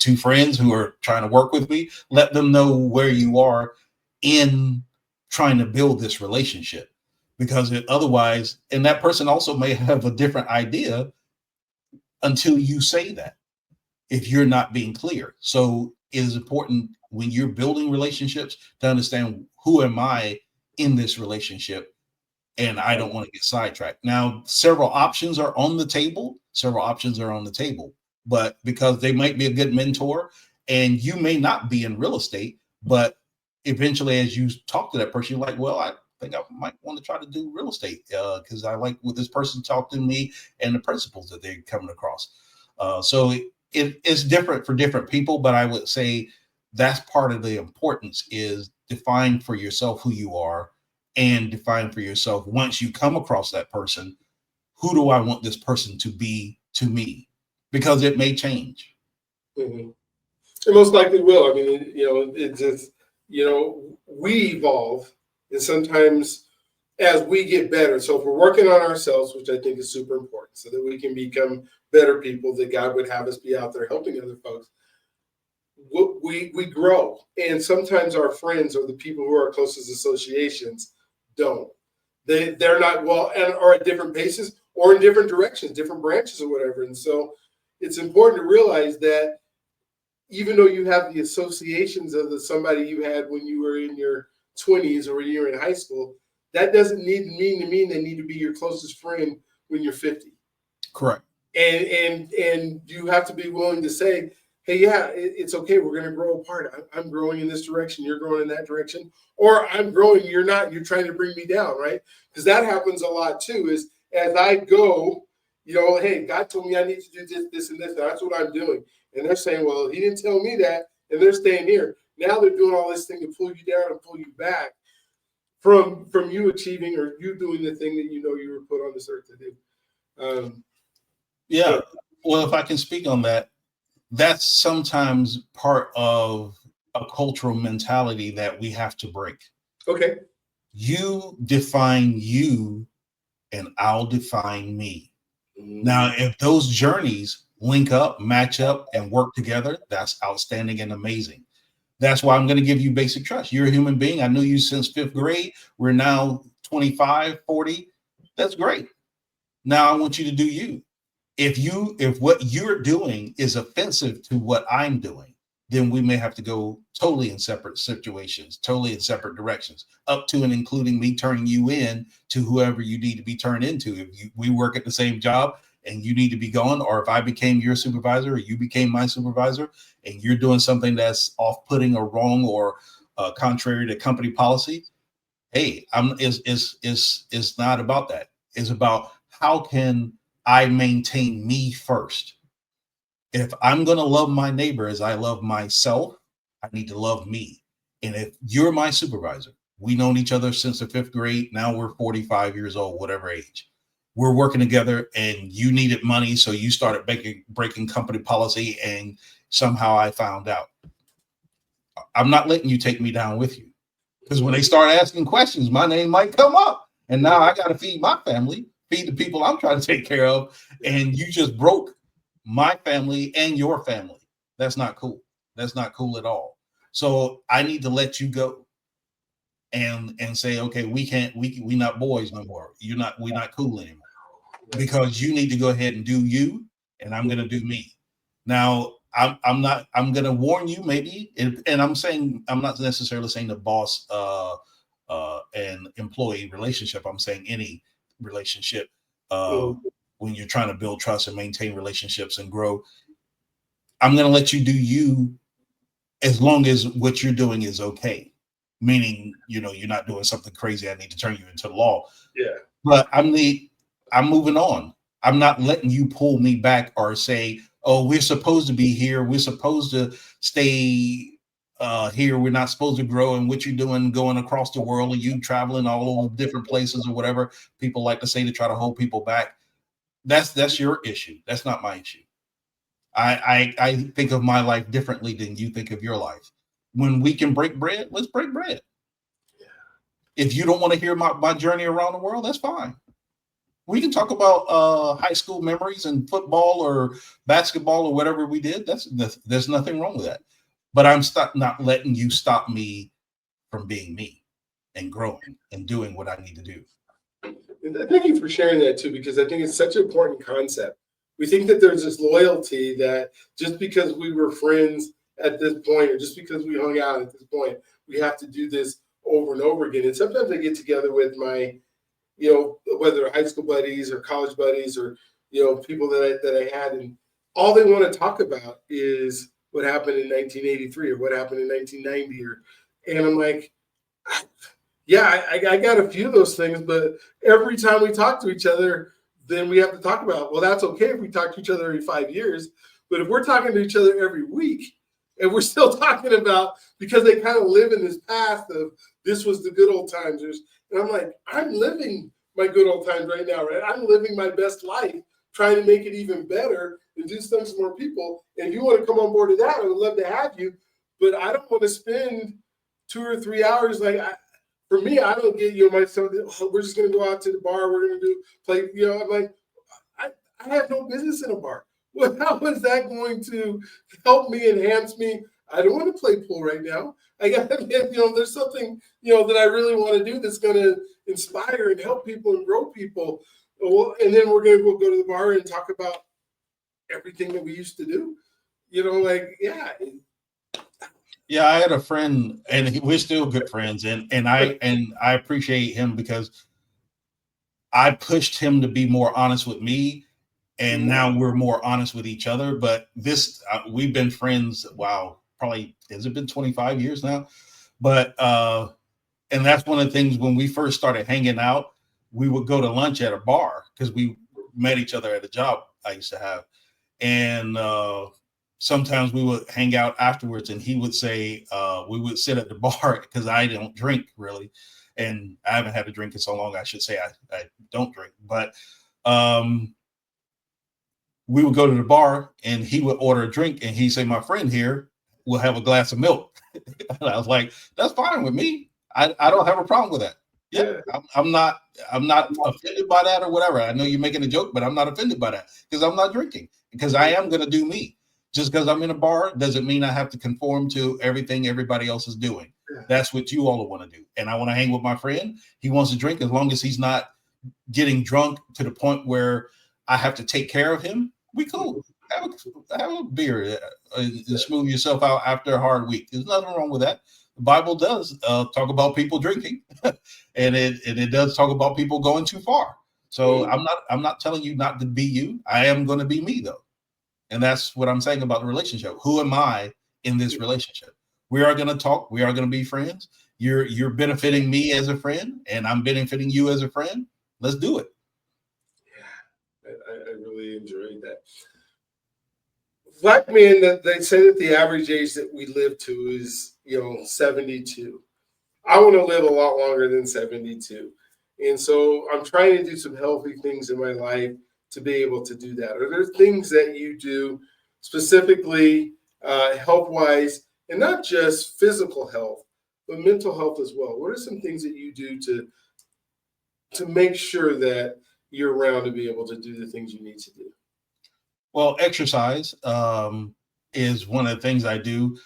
two friends who are trying to work with me. Let them know where you are in trying to build this relationship, because otherwise, and that person also may have a different idea until you say that, if you're not being clear. So it is important when you're building relationships to understand, who am I in this relationship? And I don't want to get sidetracked. Now, several options are on the table, but because they might be a good mentor, and you may not be in real estate, but eventually as you talk to that person, you're like, well, I think I might want to try to do real estate because I like what this person talked to me and the principles that they're coming across. So it's different for different people, but I would say that's part of the importance, is define for yourself who you are, and define for yourself, once you come across that person, who do I want this person to be to me? Because it may change. Mm-hmm. It most likely will. I mean, it's just, we evolve, and sometimes as we get better. So if we're working on ourselves, which I think is super important, so that we can become better people, that God would have us be out there helping other folks, we grow. And sometimes our friends or the people who are our closest associations don't. They're not well, and are at different paces or in different directions, different branches or whatever. And so it's important to realize that even though you have the associations of somebody you had when you were in your 20s or when you were in high school, that doesn't mean they need to be your closest friend when you're 50. Correct. And you have to be willing to say, hey, yeah, it's okay. We're going to grow apart. I'm growing in this direction. You're growing in that direction. Or I'm growing, you're not. You're trying to bring me down, right? Because that happens a lot too, is as I go, hey, God told me I need to do this, this, and this. That's what I'm doing. And they're saying, well, he didn't tell me that. And they're staying here. Now they're doing all this thing to pull you down and pull you back from you achieving or you doing the thing that you were put on this earth to do. Yeah. Well, if I can speak on that, that's sometimes part of a cultural mentality that we have to break. Okay. You define you, and I'll define me. Now, if those journeys link up, match up, and work together, that's outstanding and amazing. That's why I'm going to give you basic trust. You're a human being. I knew you since 5th grade. We're now 25, 40. That's great. Now I want you to do you. If what you're doing is offensive to what I'm doing, then we may have to go totally in separate situations, totally in separate directions, up to and including me turning you in to whoever you need to be turned into. If we work at the same job and you need to be gone, or if I became your supervisor or you became my supervisor and you're doing something that's off-putting or wrong or contrary to company policy, hey, it's not about that. It's about, how can I maintain me first? If I'm going to love my neighbor as I love myself, I need to love me. And if you're my supervisor, we known each other since the 5th grade. Now we're 45 years old, whatever age. We're working together and you needed money. So you started breaking company policy, and somehow I found out. I'm not letting you take me down with you. Because when they start asking questions, my name might come up. And now I got to feed my family, feed the people I'm trying to take care of. And you just broke my family and your family. That's not cool. That's not cool at all. So I need to let you go and say, okay, we not boys no more. We're not cool anymore, because you need to go ahead and do you, and I'm going to do me. Now, I'm gonna warn you maybe, and I'm not necessarily saying the boss and employee relationship. I'm saying any relationship when you're trying to build trust and maintain relationships and grow. I'm gonna let you do you as long as what you're doing is okay. Meaning, you're not doing something crazy. I need to turn you into the law. Yeah. But I'm moving on. I'm not letting you pull me back or say, oh, we're supposed to be here. We're supposed to stay here. We're not supposed to grow. And what you're doing, going across the world, and you traveling all over different places or whatever people like to say to try to hold people back. That's your issue. That's not my issue. I think of my life differently than you think of your life. When we can break bread, let's break bread. Yeah. If you don't want to hear my journey around the world, that's fine. We can talk about high school memories and football or basketball or whatever we did. There's nothing wrong with that. But I'm not letting you stop me from being me and growing and doing what I need to do. And thank you for sharing that too, because I think it's such an important concept. We think that there's this loyalty that just because we were friends at this point, or just because we hung out at this point, we have to do this over and over again. And sometimes I get together with my, whether high school buddies or college buddies or, people that I had, and all they want to talk about is what happened in 1983 or what happened in 1990. And I'm like, yeah, I got a few of those things, but every time we talk to each other, then we have to talk about, well, that's okay if we talk to each other every 5 years, but if we're talking to each other every week and we're still talking about, because they kind of live in this past of this was the good old times. And I'm like, I'm living my good old times right now, right? I'm living my best life, trying to make it even better and do things for more people. And if you want to come on board to that, I would love to have you, but I don't want to spend 2 or 3 hours for me, I don't get myself. We're just gonna go out to the bar. We're gonna play. I'm like, I have no business in a bar. Well, how is that going to help me, enhance me? I don't want to play pool right now. I got there's something that I really want to do that's going to inspire and help people and grow people. And then we're gonna go to the bar and talk about everything that we used to do. Yeah. Yeah, I had a friend, and we're still good friends, and I appreciate him because I pushed him to be more honest with me, and now we're more honest with each other. But we've been friends. Wow, probably has it been 25 years now? But and that's one of the things when we first started hanging out, we would go to lunch at a bar because we met each other at a job I used to have, and sometimes we would hang out afterwards, and he would say we would sit at the bar because I don't drink really, and I haven't had a drink in so long. I should say I don't drink, but we would go to the bar, and he would order a drink, and he'd say, "My friend here will have a glass of milk." And I was like, "That's fine with me. I don't have a problem with that." Yeah, I'm not offended by that or whatever. I know you're making a joke, but I'm not offended by that because I'm not drinking, because I am going to do me. Just because I'm in a bar doesn't mean I have to conform to everything everybody else is doing. That's what you all want to do. And I want to hang with my friend. He wants to drink, as long as he's not getting drunk to the point where I have to take care of him. We cool. Have a beer and smooth yourself out after a hard week. There's nothing wrong with that. The Bible does talk about people drinking, and it does talk about people going too far. So I'm not telling you not to be you. I am going to be me though. And that's what I'm saying about the relationship. Who am I in this relationship? We are going to talk. We are going to be friends. You're benefiting me as a friend, and I'm benefiting you as a friend. Let's do it. Yeah, I really enjoyed that. Black men, that they say that the average age that we live to is 72. I want to live a lot longer than 72, and so I'm trying to do some healthy things in my life to be able to do that. Are there things that you do specifically health-wise, and not just physical health, but mental health as well? What are some things that you do to make sure that you're around to be able to do the things you need to do? Well, exercise is one of the things I do.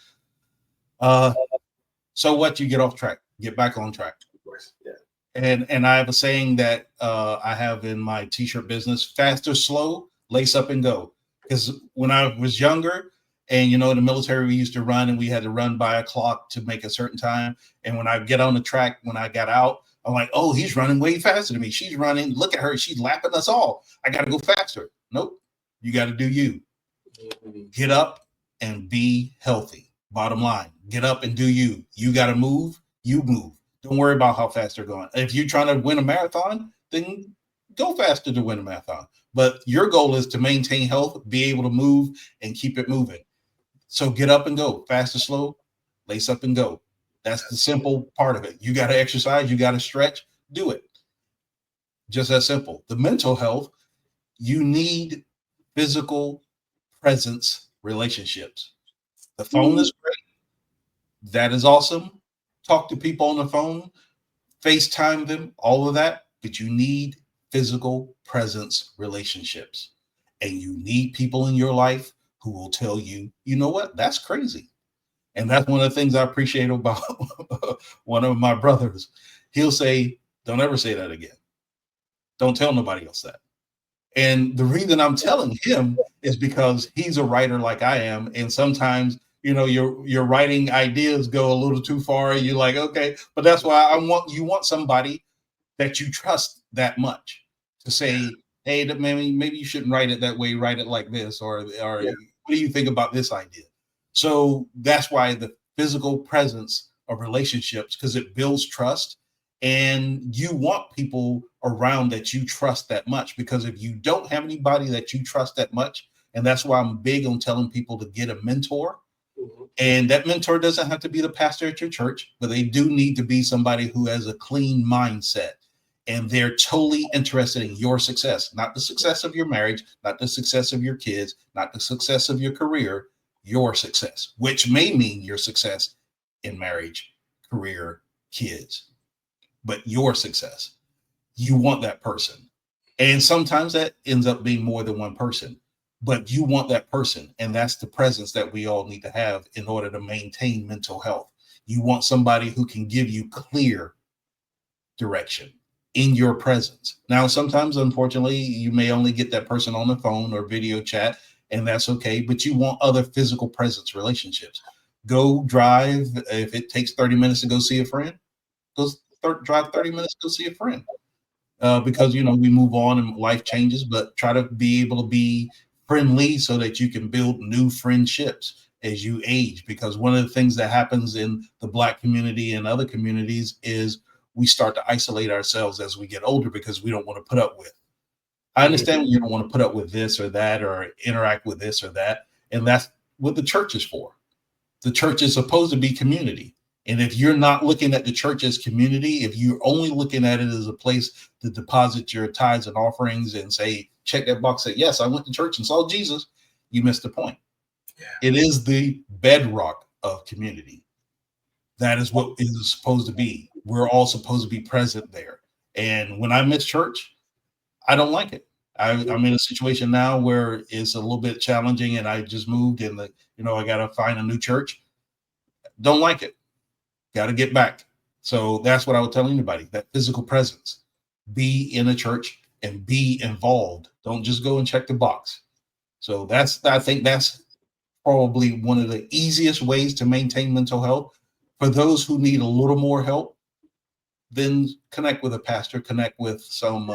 So what? You get off track, get back on track. Of course, yeah. And I have a saying that I have in my t-shirt business: faster, slow, lace up and go. Because when I was younger And, in the military, we used to run and we had to run by a clock to make a certain time. And when I get on the track, when I got out, I'm like, oh, he's running way faster than me. She's running. Look at her. She's lapping us all. I got to go faster. Nope. You got to do you. Get up and be healthy. Bottom line, get up and do you. You got to move. You move. Don't worry about how fast they're going. If you're trying to win a marathon, then go faster to win a marathon. But your goal is to maintain health, be able to move, and keep it moving. So get up and go. Fast or slow, lace up and go. That's the simple part of it. You got to exercise. You got to stretch. Do it. Just that simple. The mental health, you need physical presence relationships. The phone is great. That is awesome. Talk to people on the phone, FaceTime them, all of that. But you need physical presence relationships. And you need people in your life who will tell you, you know what, that's crazy. And that's one of the things I appreciate about one of my brothers. He'll say, don't ever say that again. Don't tell nobody else that. And the reason I'm telling him is because he's a writer like I am. And sometimes, your writing ideas go a little too far. And you're like, okay, but that's why you want somebody that you trust that much to say, hey, maybe you shouldn't write it that way. Write it like this, or what do you think about this idea? So that's why the physical presence of relationships, because it builds trust, and you want people around that you trust that much. Because if you don't have anybody that you trust that much, and that's why I'm big on telling people to get a mentor. And that mentor doesn't have to be the pastor at your church, but they do need to be somebody who has a clean mindset. And they're totally interested in your success, not the success of your marriage, not the success of your kids, not the success of your career, your success, which may mean your success in marriage, career, kids, but your success. You want that person. And sometimes that ends up being more than one person, but you want that person. And that's the presence that we all need to have in order to maintain mental health. You want somebody who can give you clear direction in your presence. Now, sometimes, unfortunately, you may only get that person on the phone or video chat, and that's okay, but you want other physical presence relationships. Go drive. If it takes 30 minutes to go see a friend, drive 30 minutes to go see a friend. Because, we move on and life changes, but try to be able to be friendly so that you can build new friendships as you age. Because one of the things that happens in the Black community and other communities is we start to isolate ourselves as we get older because we don't want to put up with. I understand you don't want to put up with this or that or interact with this or that. And that's what the church is for. The church is supposed to be community. And if you're not looking at the church as community, if you're only looking at it as a place to deposit your tithes and offerings and say, check that box, say, yes, I went to church and saw Jesus, you missed the point. Yeah. It is the bedrock of community. That is what it is supposed to be. We're all supposed to be present there. And when I miss church, I don't like it. I'm in a situation now where it's a little bit challenging, and I just moved, and I got to find a new church. Don't like it. Got to get back. So that's what I would tell anybody, that physical presence. Be in a church and be involved. Don't just go and check the box. So I think that's probably one of the easiest ways to maintain mental health. For those who need a little more help, then connect with a pastor, connect with some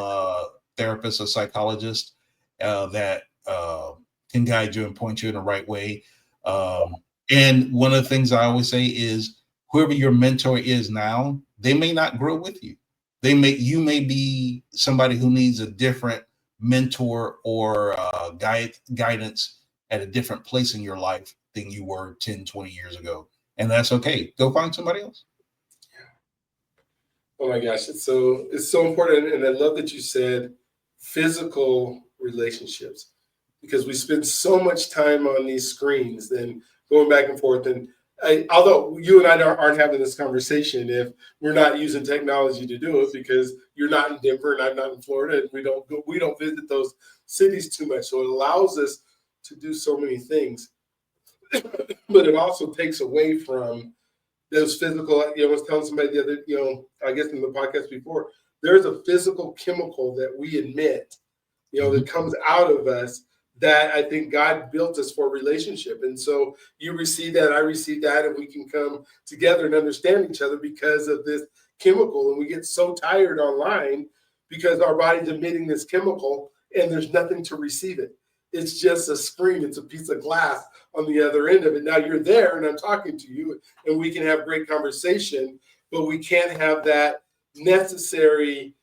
therapist or psychologist that can guide you and point you in the right way. And one of the things I always say is, whoever your mentor is now, they may not grow with you. You may be somebody who needs a different mentor or guidance at a different place in your life than you were 10, 20 years ago. And that's okay. Go find somebody else. Oh my gosh, it's so important. And I love that you said physical relationships, because we spend so much time on these screens and going back and forth. And although you and I aren't having this conversation if we're not using technology to do it, because you're not in Denver and I'm not in Florida, and we don't visit those cities too much. So it allows us to do so many things, but it also takes away from those physical. I was telling somebody the other, I guess in the podcast before, there's a physical chemical that we emit, that comes out of us that I think God built us for relationship. And so you receive that, I receive that, and we can come together and understand each other because of this chemical. And we get so tired online because our body's emitting this chemical and there's nothing to receive it. It's just a screen. It's a piece of glass on the other end of it. Now you're there and I'm talking to you and we can have great conversation, but we can't have that necessary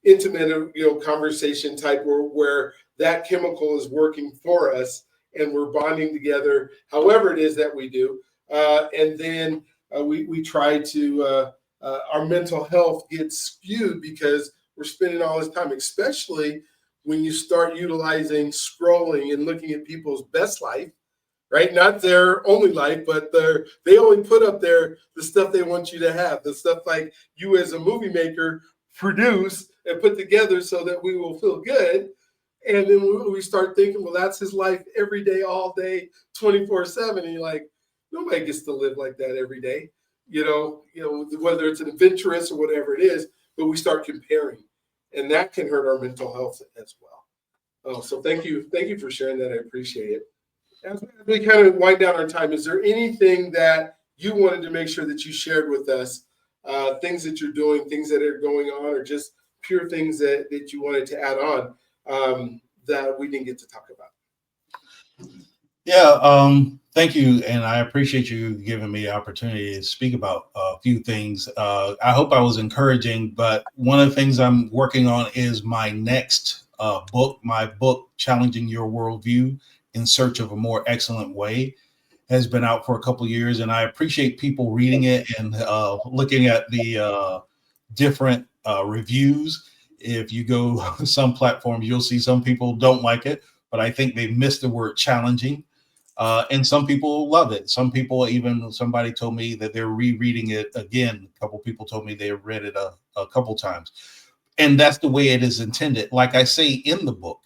intimate, conversation type where that chemical is working for us and we're bonding together, however it is that we do. And then we try to, our mental health gets skewed because we're spending all this time, especially when you start utilizing scrolling and looking at people's best life, right? Not their only life, but they only put up there the stuff they want you to have, the stuff like you as a movie maker produce and put together so that we will feel good. And then we start thinking, well, that's his life every day, all day, 24/7. And you're like, nobody gets to live like that every day, whether it's an adventurous or whatever it is, but we start comparing. And that can hurt our mental health as well. Oh, so thank you for sharing that. I appreciate it. As we kind of wind down our time, is there anything that you wanted to make sure that you shared with us, things that you're doing, things that are going on, or just pure things that you wanted to add on that we didn't get to talk about? Yeah, thank you. And I appreciate you giving me the opportunity to speak about a few things. I hope I was encouraging, but one of the things I'm working on is my next book, my book, Challenging Your Worldview in Search of a More Excellent Way, has been out for a couple of years. And I appreciate people reading it and looking at the different reviews. If you go some platforms, you'll see some people don't like it, but I think they missed the word challenging. And some people love it. Some people, even somebody told me that they're rereading it again. A couple people told me they read it a couple times. And that's the way it is intended. Like I say in the book,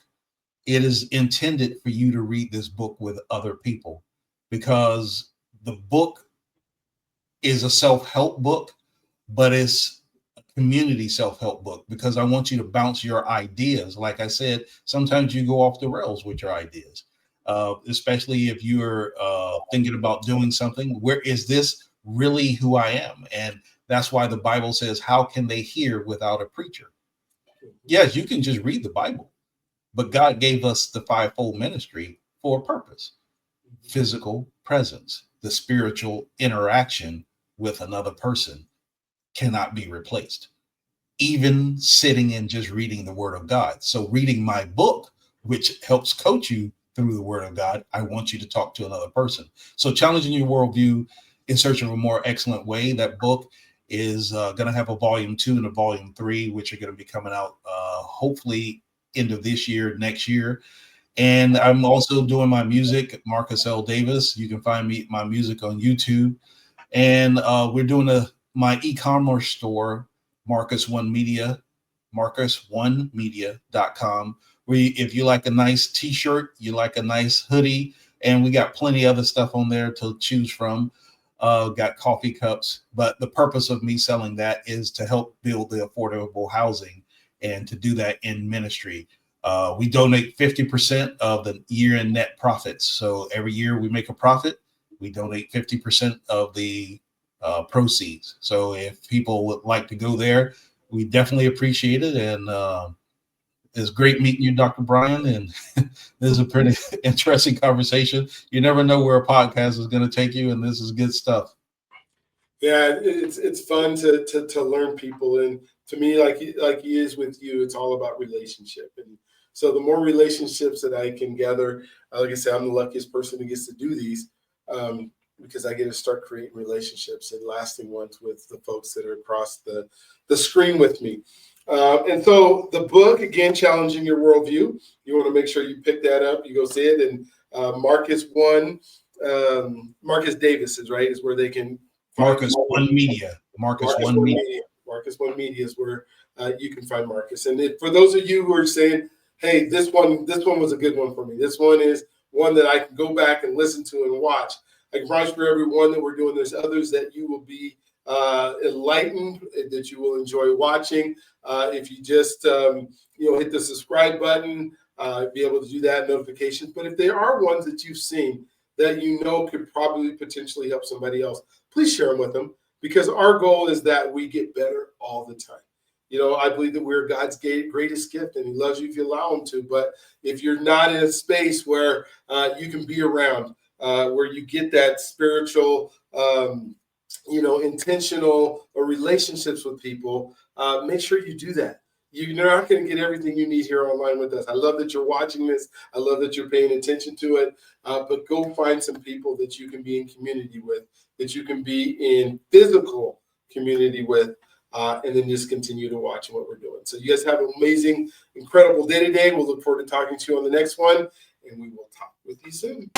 it is intended for you to read this book with other people, because the book is a self-help book, but it's a community self-help book, because I want you to bounce your ideas. Like I said, sometimes you go off the rails with your ideas. Especially if you're thinking about doing something, where is this really who I am? And that's why the Bible says, how can they hear without a preacher? Yes, you can just read the Bible, but God gave us the fivefold ministry for a purpose: physical presence, the spiritual interaction with another person cannot be replaced, even sitting and just reading the Word of God. So reading my book, which helps coach you through the Word of God, I want you to talk to another person. So Challenging Your Worldview in Search of a More Excellent Way, that book is going to have a volume 2 and a volume 3, which are going to be coming out hopefully end of this year, next year. And I'm also doing my music, Marcus L. Davis. You can find my music on YouTube. And we're doing my e-commerce store, Marcus One Media, marcusonemedia.com. If you like a nice t-shirt, you like a nice hoodie, and we got plenty of other stuff on there to choose from. Got coffee cups, but the purpose of me selling that is to help build the affordable housing, and to do that in ministry. We donate 50% of the year-end net profits. So every year we make a profit, we donate 50% of the proceeds. So if people would like to go there, we definitely appreciate it. And it's great meeting you, Dr. Brian. And this is a pretty interesting conversation. You never know where a podcast is going to take you, and this is good stuff. Yeah, it's fun to learn people, and to me, like he is with you, it's all about relationship. And so the more relationships that I can gather, like I said, I'm the luckiest person who gets to do these, because I get to start creating relationships and lasting ones with the folks that are across the screen with me. And so the book, again, Challenging Your Worldview, you want to make sure you pick that up. You go see it. And Marcus Davis is right, is where they can. Marcus One Media. Marcus One Media. Marcus One Media is where you can find Marcus. And for those of you who are saying, hey, this one was a good one for me. This one is one that I can go back and listen to and watch. I can promise for every one that we're doing, there's others that you will be enlightened, that you will enjoy watching. If you just hit the subscribe button, be able to do that, notifications. But if there are ones that you've seen that you know could probably potentially help somebody else, please share them with them, because our goal is that we get better all the time. You know, I believe that we're God's greatest gift, and he loves you if you allow him to. But if you're not in a space where you can be around, where you get that spiritual, intentional relationships with people, make sure you do that. You're not going to get everything you need here online with us. I love that you're watching this. I love that you're paying attention to it. But go find some people that you can be in community with, that you can be in physical community with, and then just continue to watch what we're doing. So you guys have an amazing, incredible day today. We'll look forward to talking to you on the next one, and we will talk with you soon.